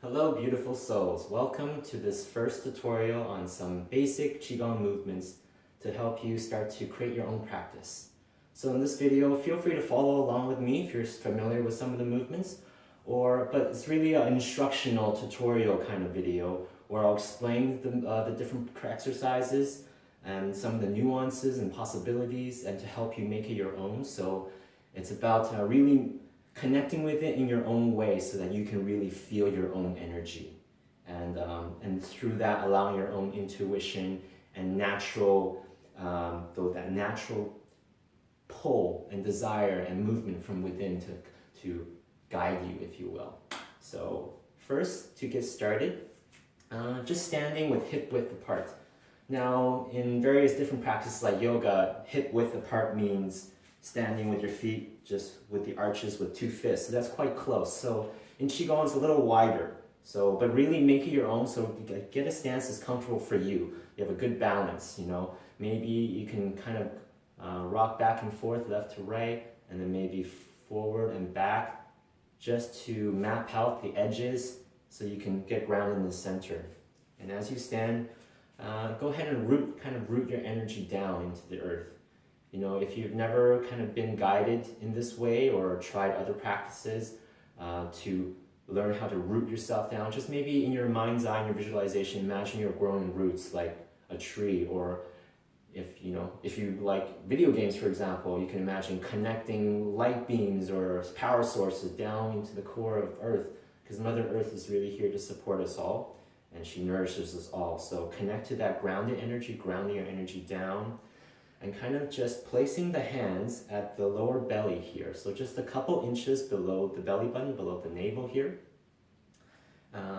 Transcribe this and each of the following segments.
Hello beautiful souls, welcome to this first tutorial on some basic Qi Gong movements to help you start to create your own practice. So in this video, feel free to follow along with me if you're familiar with some of the movements, but it's really an instructional tutorial kind of video where I'll explain the different exercises and some of the nuances and possibilities and to help you make it your own. So it's about really connecting with it in your own way so that you can really feel your own energy and through that allowing your own intuition and that natural pull and desire and movement from within to guide you, if you will. So first, to get started, just standing with hip width apart. Now in various different practices like yoga, hip width apart means standing with your feet just with the arches with two fists, so that's quite close. So in Qigong it's a little wider, but really make it your own, so you get a stance that's comfortable for you. You have a good balance, maybe you can kind of rock back and forth, left to right, and then maybe forward and back, just to map out the edges so you can get grounded in the center. And as you stand, go ahead and root your energy down into the earth. If you've never kind of been guided in this way or tried other practices to learn how to root yourself down, just maybe in your mind's eye, in your visualization, imagine you're growing roots like a tree. Or if you like video games, for example, you can imagine connecting light beams or power sources down into the core of Earth, because Mother Earth is really here to support us all and she nourishes us all. So connect to that grounded energy, grounding your energy down, and kind of just placing the hands at the lower belly here. So just a couple inches below the belly button, below the navel here.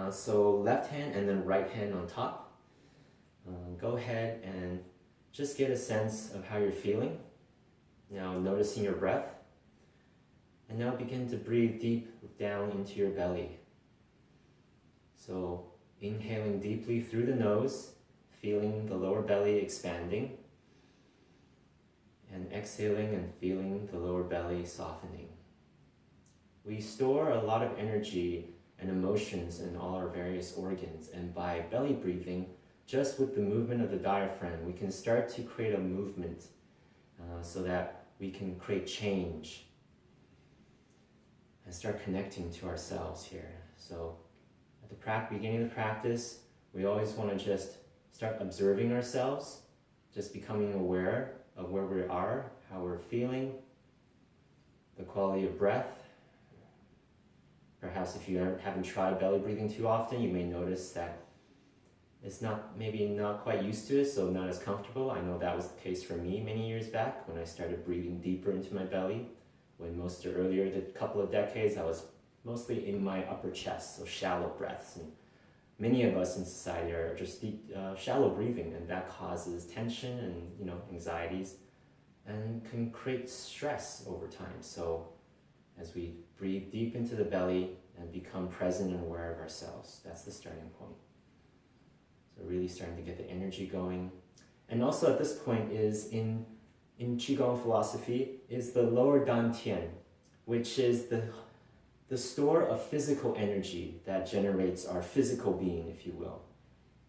So left hand and then right hand on top. Go ahead and just get a sense of how you're feeling. Now noticing your breath. And now begin to breathe deep down into your belly. So inhaling deeply through the nose, feeling the lower belly expanding. And exhaling and feeling the lower belly softening. We store a lot of energy and emotions in all our various organs, and by belly breathing, just with the movement of the diaphragm, we can start to create a movement so that we can create change and start connecting to ourselves here. So at the beginning of the practice, we always want to just start observing ourselves, just becoming aware of where we are, how we're feeling, the quality of breath. Perhaps if you haven't tried belly breathing too often, you may notice that it's maybe not quite used to it, so not as comfortable. I know that was the case for me many years back when I started breathing deeper into my belly. When earlier, the couple of decades, I was mostly in my upper chest, so shallow breaths. And many of us in society are just deep, shallow breathing, and that causes tension and anxieties and can create stress over time. So as we breathe deep into the belly and become present and aware of ourselves, that's the starting point. So really starting to get the energy going. And also at this point is in Qigong philosophy is the lower dantian, which is the store of physical energy that generates our physical being, if you will.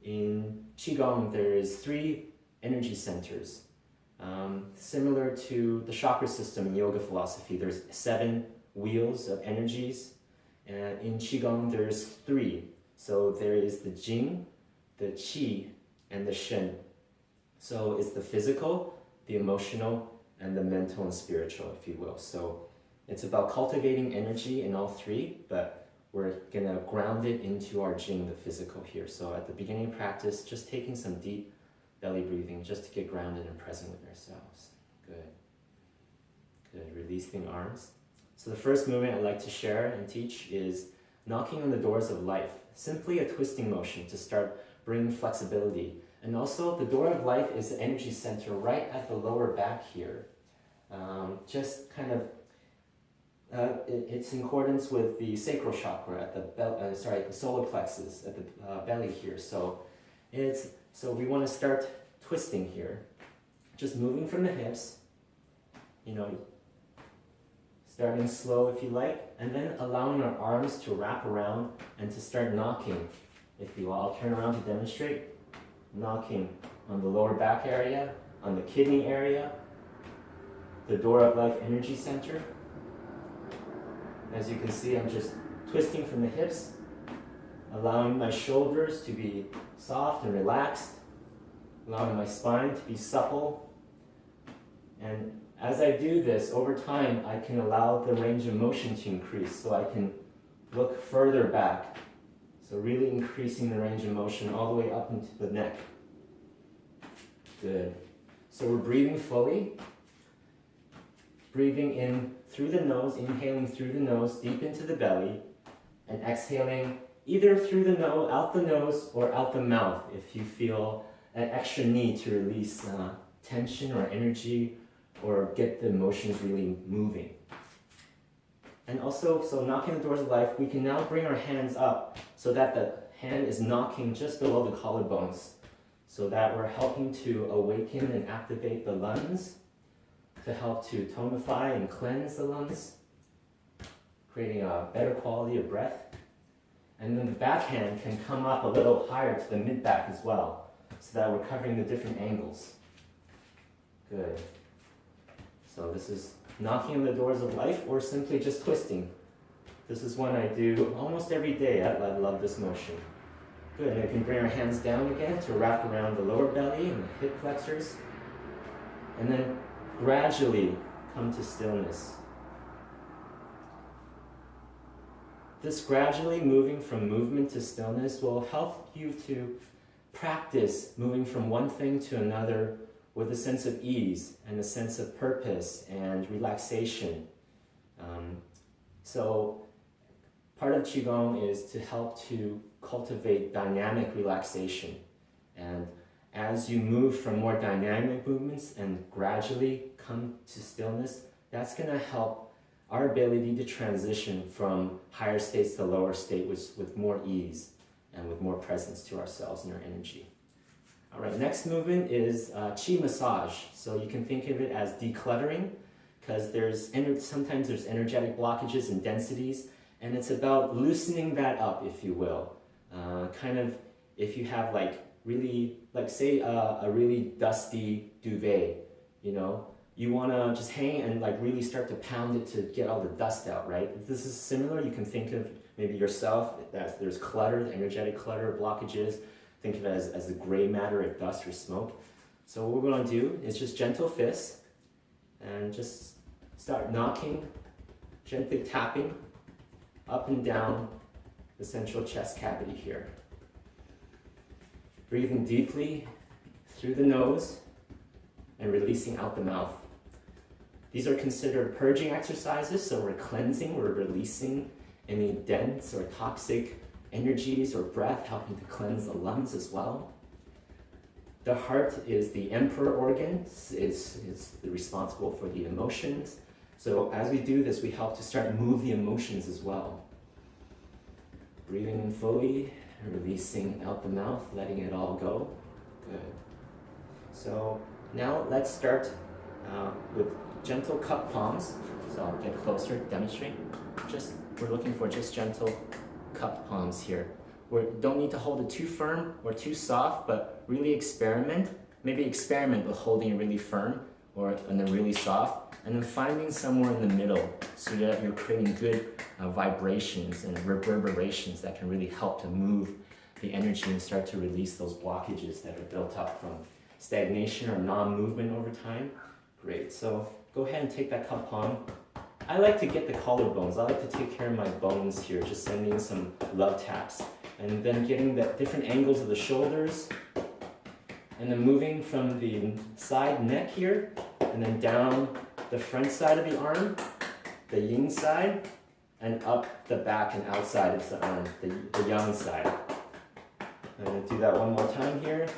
In Qigong, there is 3 energy centers. Similar to the chakra system in yoga philosophy, there's 7 wheels of energies. And in Qigong, there's 3. So there is the Jing, the Qi, and the Shen. So it's the physical, the emotional, and the mental and spiritual, if you will. So it's about cultivating energy in all 3, but we're gonna ground it into our Jing, the physical here. So at the beginning of practice, just taking some deep belly breathing just to get grounded and present with ourselves. Good. Good, releasing arms. So the first movement I'd like to share and teach is knocking on the doors of life. Simply a twisting motion to start bringing flexibility. And also the door of life is the energy center right at the lower back here. Just kind of it's in accordance with the sacral chakra at the solar plexus at the belly here. So we want to start twisting here, just moving from the hips. Starting slow if you like, and then allowing our arms to wrap around and to start knocking, if you will. I'll turn around to demonstrate. Knocking on the lower back area, on the kidney area, the door of life energy center. As you can see, I'm just twisting from the hips, allowing my shoulders to be soft and relaxed, allowing my spine to be supple. And as I do this, over time, I can allow the range of motion to increase, so I can look further back. So really increasing the range of motion all the way up into the neck. Good. So we're breathing fully. Breathing in through the nose, inhaling through the nose, deep into the belly, and exhaling either through the nose, out the nose, or out the mouth if you feel an extra need to release tension or energy or get the emotions really moving. And also, so knocking the doors of life, we can now bring our hands up so that the hand is knocking just below the collarbones, so that we're helping to awaken and activate the lungs, to help to tonify and cleanse the lungs, creating a better quality of breath. And then the backhand can come up a little higher to the mid-back as well, so that we're covering the different angles. Good. So this is knocking on the doors of life, or simply just twisting. This is one I do almost every day. I love this motion. Good, and we can bring our hands down again to wrap around the lower belly and the hip flexors. And then gradually come to stillness. This gradually moving from movement to stillness will help you to practice moving from one thing to another with a sense of ease and a sense of purpose and relaxation. So part of Qi Gong is to help to cultivate dynamic relaxation. And as you move from more dynamic movements and gradually come to stillness, that's going to help our ability to transition from higher states to lower state with more ease and with more presence to ourselves and our energy. All right, next movement is Qi massage. So you can think of it as decluttering, because sometimes there's energetic blockages and densities, and it's about loosening that up, if you will. Kind of, if you have really, say a really dusty duvet, you want to just hang and really start to pound it to get all the dust out, right? If this is similar, you can think of maybe yourself, that there's clutter, energetic clutter, blockages. Think of it as the gray matter of dust or smoke. So what we're going to do is just gentle fists and just start knocking, gently tapping up and down the central chest cavity here. Breathing deeply through the nose and releasing out the mouth. These are considered purging exercises, so we're cleansing, we're releasing any dense or toxic energies or breath, helping to cleanse the lungs as well. The heart is the emperor organ. It's responsible for the emotions. So as we do this, we help to start move the emotions as well. Breathing in fully, releasing out the mouth, letting it all go. Good. So now let's start with gentle cup palms. So I'll get closer, demonstrate. We're looking for just gentle cup palms here. We don't need to hold it too firm or too soft, but really experiment. Maybe experiment with holding it really firm and then really soft, and then finding somewhere in the middle so that you're creating good vibrations and reverberations that can really help to move the energy and start to release those blockages that are built up from stagnation or non-movement over time. Great, so go ahead and take that cup palm. I like to get the collarbones. I like to take care of my bones here, just sending some love taps. And then getting the different angles of the shoulders. And then moving from the side neck here, and then down the front side of the arm, the yin side, and up the back and outside of the arm, the yang side. I'm going to do that one more time here.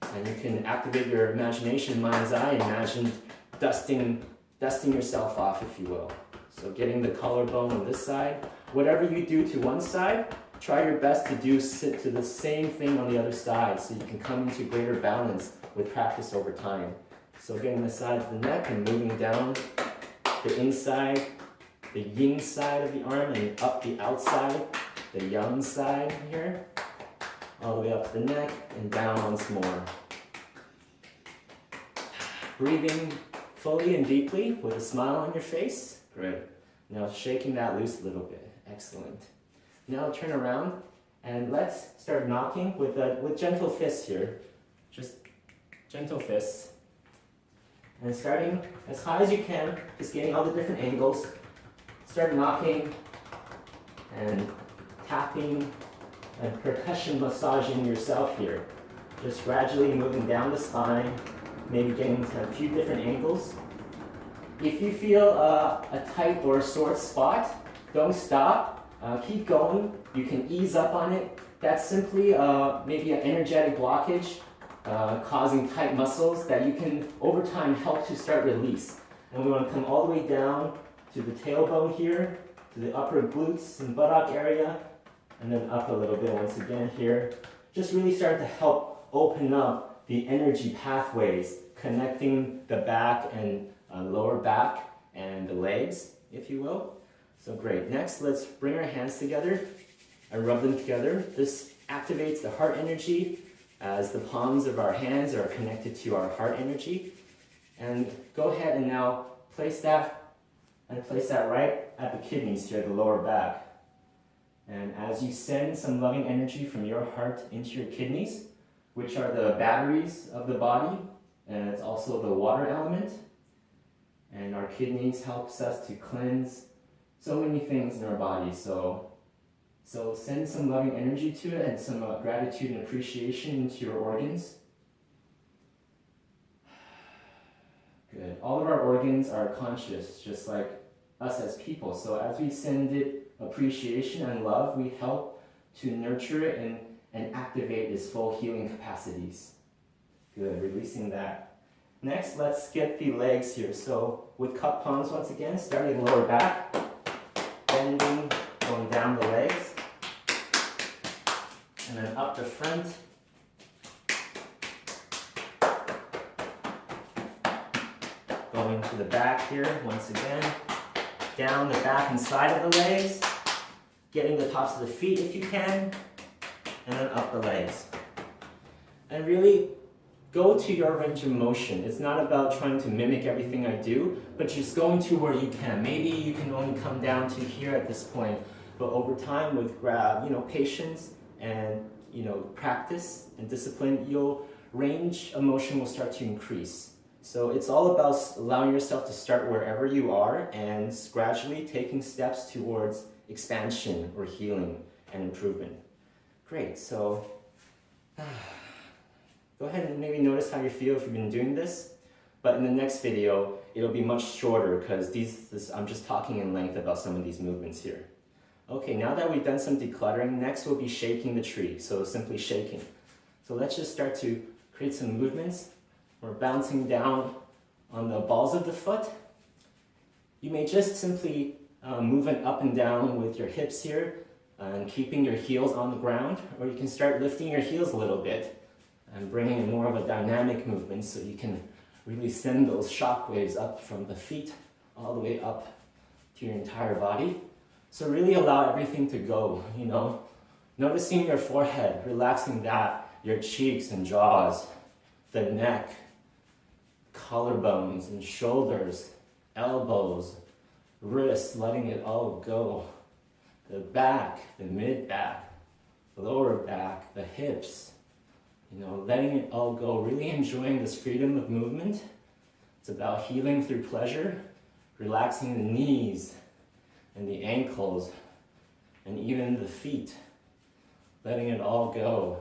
And you can activate your imagination, mind's eye, imagine dusting yourself off, if you will. So getting the collarbone on this side. Whatever you do to one side, try your best to do the same thing on the other side, so you can come into greater balance with practice over time. So getting the side of the neck and moving down the inside, the yin side of the arm, and up the outside, the yang side here. All the way up the neck and down once more. Breathing fully and deeply with a smile on your face. Great. Now shaking that loose a little bit. Excellent. Now turn around and let's start knocking with gentle fists here. Just gentle fists. And starting as high as you can, just getting all the different angles. Start knocking and tapping and percussion massaging yourself here. Just gradually moving down the spine, maybe getting to a few different angles. If you feel a tight or a sore spot, don't stop. Keep going. You can ease up on it. That's simply maybe an energetic blockage causing tight muscles that you can over time help to start release. And we want to come all the way down to the tailbone here, to the upper glutes and buttock area, and then up a little bit once again here. Just really start to help open up the energy pathways connecting the back and lower back and the legs, if you will. So great. Next, let's bring our hands together and rub them together. This activates the heart energy as the palms of our hands are connected to our heart energy. And go ahead and now place that right at the kidneys here, the lower back. And as you send some loving energy from your heart into your kidneys, which are the batteries of the body, and it's also the water element. And our kidneys helps us to cleanse so many things in our body. So send some loving energy to it and some gratitude and appreciation into your organs. Good. All of our organs are conscious, just like us as people. So as we send it appreciation and love, we help to nurture it and activate its full healing capacities. Good, releasing that. Next, let's get the legs here. So with cup palms once again, starting lower back, bending, going down the legs, and then up the front. Going to the back here once again, down the back and side of the legs, getting the tops of the feet if you can, and then up the legs. And really go to your range of motion. It's not about trying to mimic everything I do, but just going to where you can. Maybe you can only come down to here at this point, but over time with patience and practice and discipline, your range of motion will start to increase. So it's all about allowing yourself to start wherever you are and gradually taking steps towards expansion or healing and improvement. Great, so go ahead and maybe notice how you feel if you've been doing this. But in the next video, it'll be much shorter because I'm just talking in length about some of these movements here. Okay, now that we've done some decluttering, next we'll be shaking the tree, so simply shaking. So let's just start to create some movements. We're bouncing down on the balls of the foot. You may just simply move it up and down with your hips here and keeping your heels on the ground, or you can start lifting your heels a little bit and bringing in more of a dynamic movement so you can really send those shock waves up from the feet all the way up to your entire body. So really allow everything to go, noticing your forehead, relaxing that, your cheeks and jaws, the neck, collarbones and shoulders, elbows, wrists, letting it all go. The back, the mid-back, lower back, the hips, letting it all go, really enjoying this freedom of movement. It's about healing through pleasure, relaxing the knees and the ankles and even the feet, letting it all go.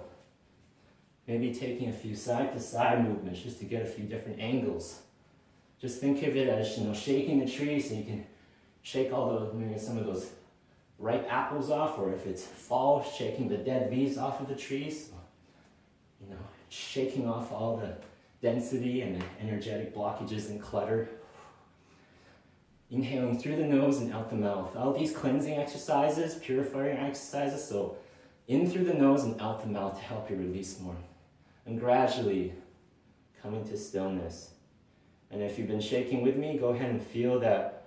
Maybe taking a few side-to-side movements just to get a few different angles. Just think of it as, shaking the tree so you can shake maybe some of those ripe apples off, or if it's fall, shaking the dead leaves off of the trees. Shaking off all the density and the energetic blockages and clutter. Inhaling through the nose and out the mouth. All these cleansing exercises, purifying exercises, so in through the nose and out the mouth to help you release more. And gradually come into stillness. And if you've been shaking with me, go ahead and feel that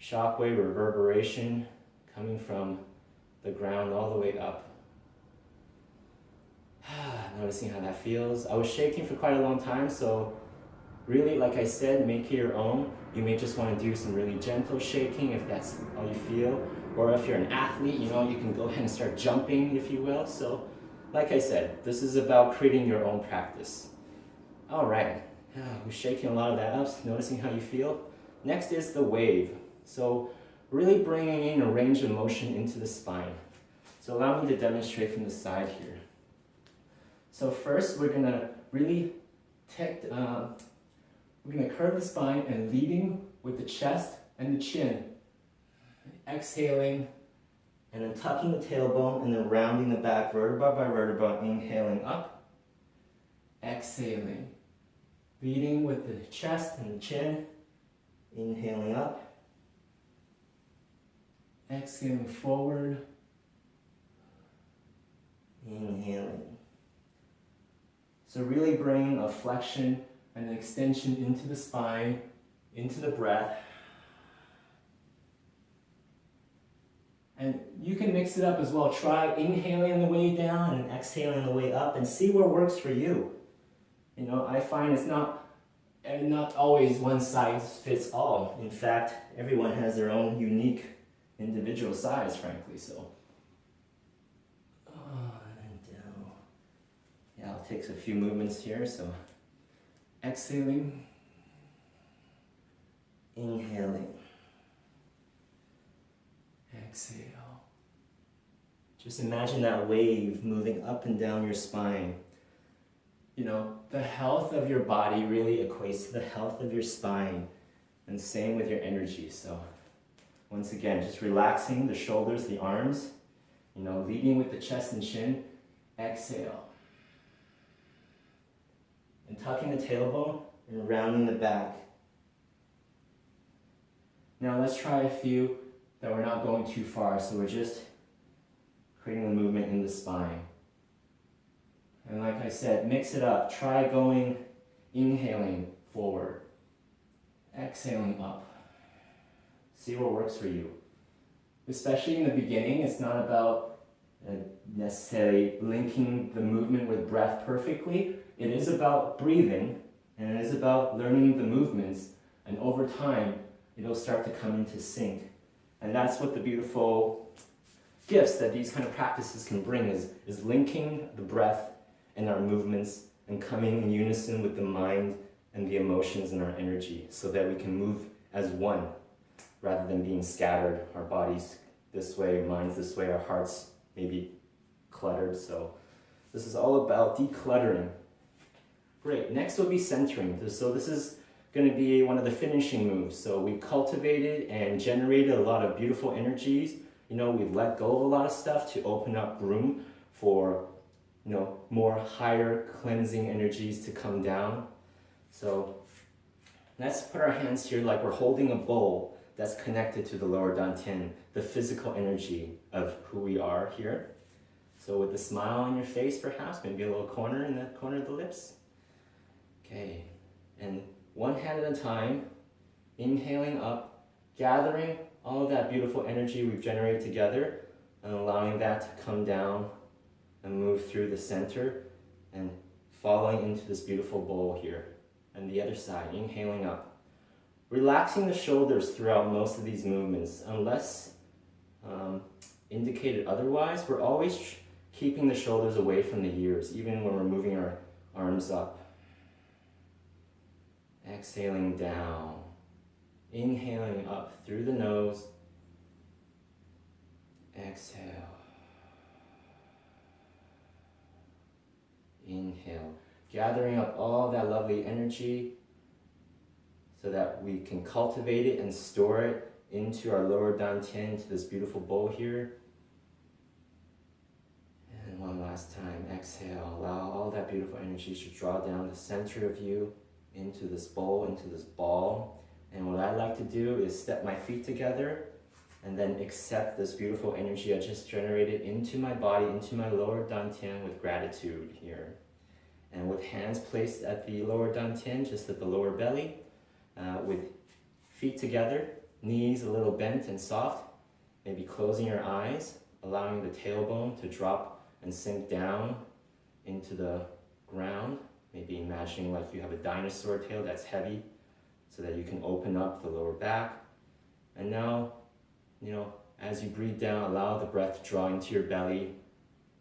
shockwave reverberation coming from the ground all the way up. Noticing how that feels. I was shaking for quite a long time, so really, like I said, make it your own. You may just want to do some really gentle shaking if that's all you feel. Or if you're an athlete, you know, you can go ahead and start jumping, if you will. So, like I said, this is about creating your own practice. All right, we're shaking a lot of that up, noticing how you feel. Next is the wave. So, really bringing in a range of motion into the spine. So allow me to demonstrate from the side here. So first, we're gonna really we're gonna curve the spine and leading with the chest and the chin. Exhaling, and then tucking the tailbone and then rounding the back vertebra by vertebra, inhaling up. Exhaling, leading with the chest and the chin, inhaling up. Exhaling forward, inhaling. So really bring a flexion and an extension into the spine, into the breath. And you can mix it up as well. Try inhaling on the way down and exhaling on the way up and see what works for you. You know, I find it's not always one size fits all. In fact, everyone has their own unique individual size, frankly, so. And down. Yeah, I'll take a few movements here, so. Exhaling. Inhaling. Exhale. Just imagine that wave moving up and down your spine. You know, the health of your body really equates to the health of your spine, and same with your energy. So once again, just relaxing the shoulders, the arms, you know, leading with the chest and chin. Exhale. And tucking the tailbone and rounding the back. Now let's try a few that we're not going too far, so we're just creating the movement in the spine. And like I said, mix it up. Try going, inhaling forward, exhaling up. See what works for you. Especially in the beginning, it's not about necessarily linking the movement with breath perfectly. It is about breathing, and it is about learning the movements, and over time, it'll start to come into sync. And that's what the beautiful gifts that these kind of practices can bring is linking the breath and our movements and coming in unison with the mind and the emotions and our energy so that we can move as one rather than being scattered, our bodies this way, our minds this way, our hearts maybe cluttered. So this is all about decluttering. Great, next will be centering. So this is going to be one of the finishing moves. So we cultivated and generated a lot of beautiful energies. You know, we've let go of a lot of stuff to open up room for, you know, more higher cleansing energies to come down. So let's put our hands here like we're holding a bowl that's connected to the lower dantian, the physical energy of who we are here. So with a smile on your face, perhaps, maybe a little corner in the corner of the lips. Okay, and one hand at a time, inhaling up, gathering all of that beautiful energy we've generated together and allowing that to come down and move through the center and falling into this beautiful bowl here. And the other side, inhaling up. Relaxing the shoulders throughout most of these movements. Unless indicated otherwise, we're always keeping the shoulders away from the ears, even when we're moving our arms up. Exhaling down. Inhaling up through the nose. Exhale. Inhale. Gathering up all that lovely energy so that we can cultivate it and store it into our lower dantian, into this beautiful bowl here. And one last time, exhale. Allow all that beautiful energy to draw down the center of you into this bowl, into this ball. And what I like to do is step my feet together and then accept this beautiful energy I just generated into my body, into my lower dantian with gratitude here. And with hands placed at the lower dantian, just at the lower belly, with feet together, knees a little bent and soft, maybe closing your eyes, allowing the tailbone to drop and sink down into the ground. Maybe imagining like you have a dinosaur tail that's heavy so that you can open up the lower back. And now, as you breathe down, allow the breath to draw into your belly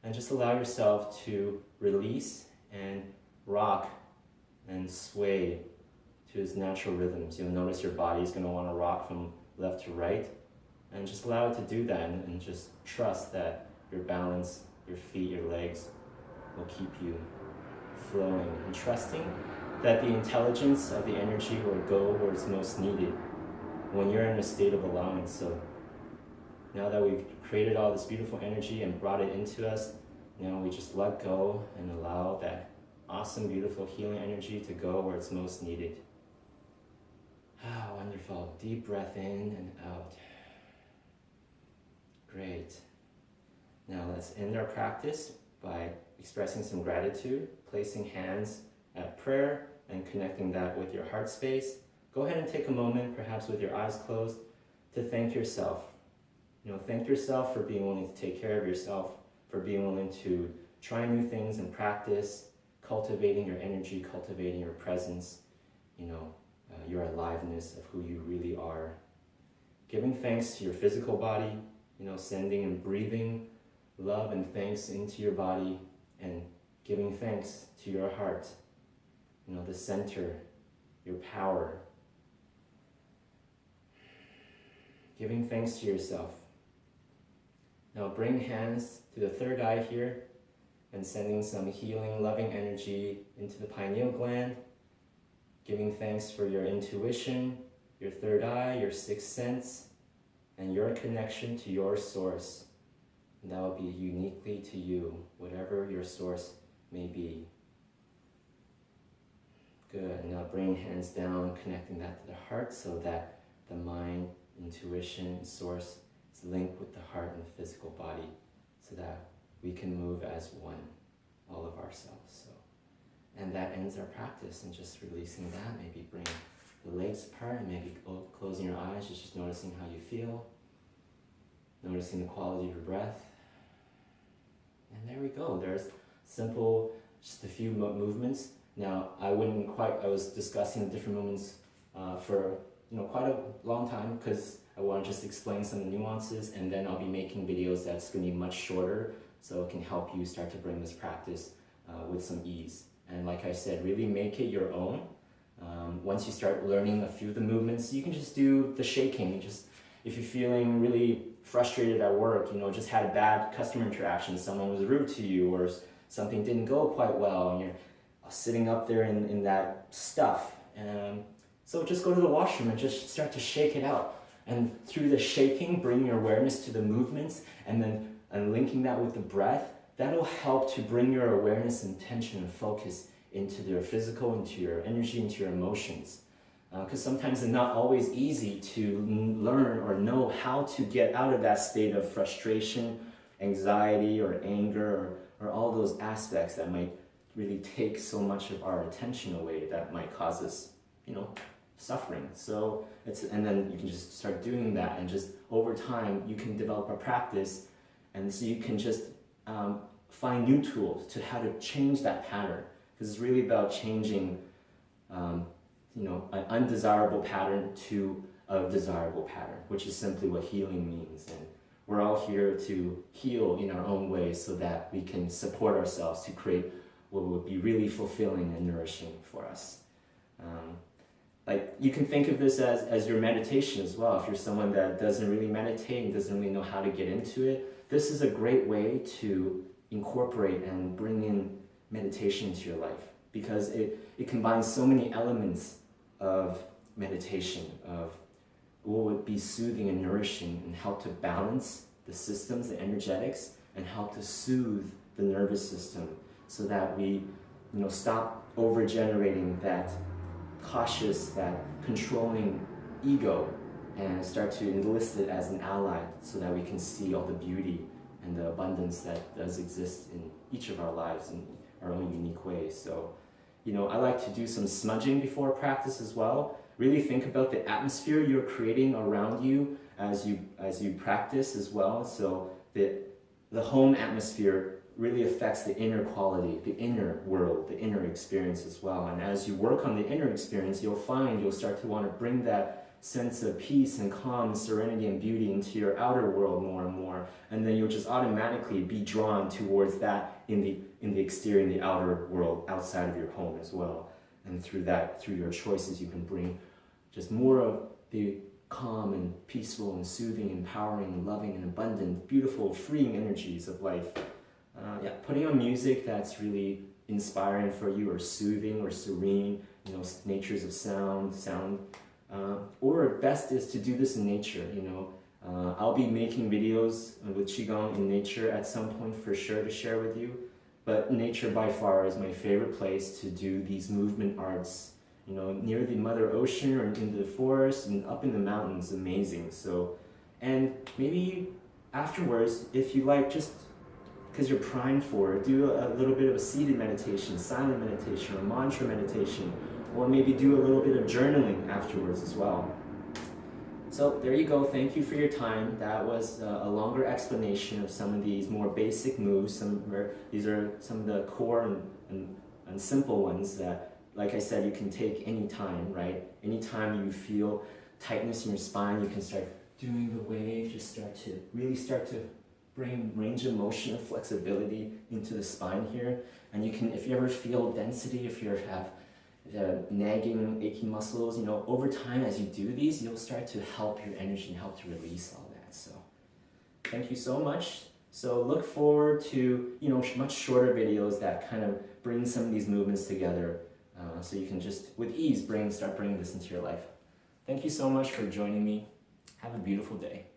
and just allow yourself to release and rock and sway to its natural rhythms. You'll notice your body is going to want to rock from left to right, and just allow it to do that, and just trust that your balance, your feet, your legs will keep you flowing, and trusting that the intelligence of the energy will go where it's most needed when you're in a state of allowance. So now that we've created all this beautiful energy and brought it into us, now we just let go and allow that awesome, beautiful healing energy to go where it's most needed. Ah, wonderful. Deep breath in and out. Great. Now let's end our practice by expressing some gratitude, placing hands at prayer and connecting that with your heart space. Go ahead and take a moment, perhaps with your eyes closed, to thank yourself. Thank yourself for being willing to take care of yourself, for being willing to try new things and practice, cultivating your energy, cultivating your presence, your aliveness of who you really are. Giving thanks to your physical body, sending and breathing love and thanks into your body, and giving thanks to your heart, the center, your power. Giving thanks to yourself. Now bring hands to the third eye here and sending some healing, loving energy into the pineal gland, giving thanks for your intuition, your third eye, your sixth sense, and your connection to your source. And that will be uniquely to you, whatever your source may be. Good. Now bring hands down, connecting that to the heart so that the mind, intuition, source is linked with the heart and the physical body, so that we can move as one, all of ourselves. And that ends our practice, and just releasing that. Maybe bring the legs apart, and maybe closing your eyes, just noticing how you feel, noticing the quality of your breath. And there we go. There's simple, just a few movements. Now, I was discussing the different movements for quite a long time, because I want to just explain some of the nuances, and then I'll be making videos that's going to be much shorter, so it can help you start to bring this practice with some ease. And like I said, really make it your own. Once you start learning a few of the movements, you can just do the shaking. Just if you're feeling really frustrated at work, just had a bad customer interaction, someone was rude to you, or something didn't go quite well, and you're sitting up there in that stuff. So just go to the washroom and just start to shake it out. And through the shaking, bring your awareness to the movements, and linking that with the breath. That'll help to bring your awareness and attention and focus into your physical, into your energy, into your emotions. Because sometimes it's not always easy to learn or know how to get out of that state of frustration, anxiety, or anger, or all those aspects that might really take so much of our attention away, that might cause us, suffering. And then you can just start doing that, and just over time you can develop a practice, and so you can just find new tools to how to change that pattern, because it's really about changing an undesirable pattern to a desirable pattern, which is simply what healing means. And we're all here to heal in our own way, so that we can support ourselves to create what would be really fulfilling and nourishing for us. You can think of this as your meditation as well. If you're someone that doesn't really meditate and doesn't really know how to get into it, this is a great way to incorporate and bring in meditation into your life, because it combines so many elements of meditation, of what would be soothing and nourishing, and help to balance the systems, the energetics, and help to soothe the nervous system, so that we stop over-generating that cautious, that controlling ego, and start to enlist it as an ally, so that we can see all the beauty and the abundance that does exist in each of our lives in our own unique ways. So, I like to do some smudging before practice as well. really think about the atmosphere you're creating around you as you practice as well. So the home atmosphere really affects the inner quality, the inner world, the inner experience as well. And as you work on the inner experience, you'll start to want to bring that sense of peace and calm, serenity and beauty into your outer world more and more. And then you'll just automatically be drawn towards that in the exterior, in the outer world, outside of your home as well. And through your choices, you can bring just more of the calm and peaceful and soothing, empowering, loving and abundant, beautiful, freeing energies of life. Putting on music that's really inspiring for you, or soothing or serene, natures of sound, or best is to do this in nature. I'll be making videos with Qi Gong in nature at some point for sure to share with you, but nature by far is my favorite place to do these movement arts, near the Mother Ocean or in the forest and up in the mountains. Amazing. So, and maybe afterwards, if you like, just because you're primed for it, do a little bit of a seated meditation, silent meditation, or mantra meditation, or maybe do a little bit of journaling afterwards as well. So there you go. Thank you for your time. That was a longer explanation of some of these more basic moves. These are some of the core and simple ones that, like I said, you can take any time, right? Anytime you feel tightness in your spine, you can start doing the wave. Just start to bring range of motion and flexibility into the spine here. And you can, if you ever feel density, if you have nagging, aching muscles, over time as you do these, you'll start to help your energy and help to release all that. So thank you so much. So look forward to, much shorter videos that kind of bring some of these movements together, so you can just, with ease, start bringing this into your life. Thank you so much for joining me. Have a beautiful day.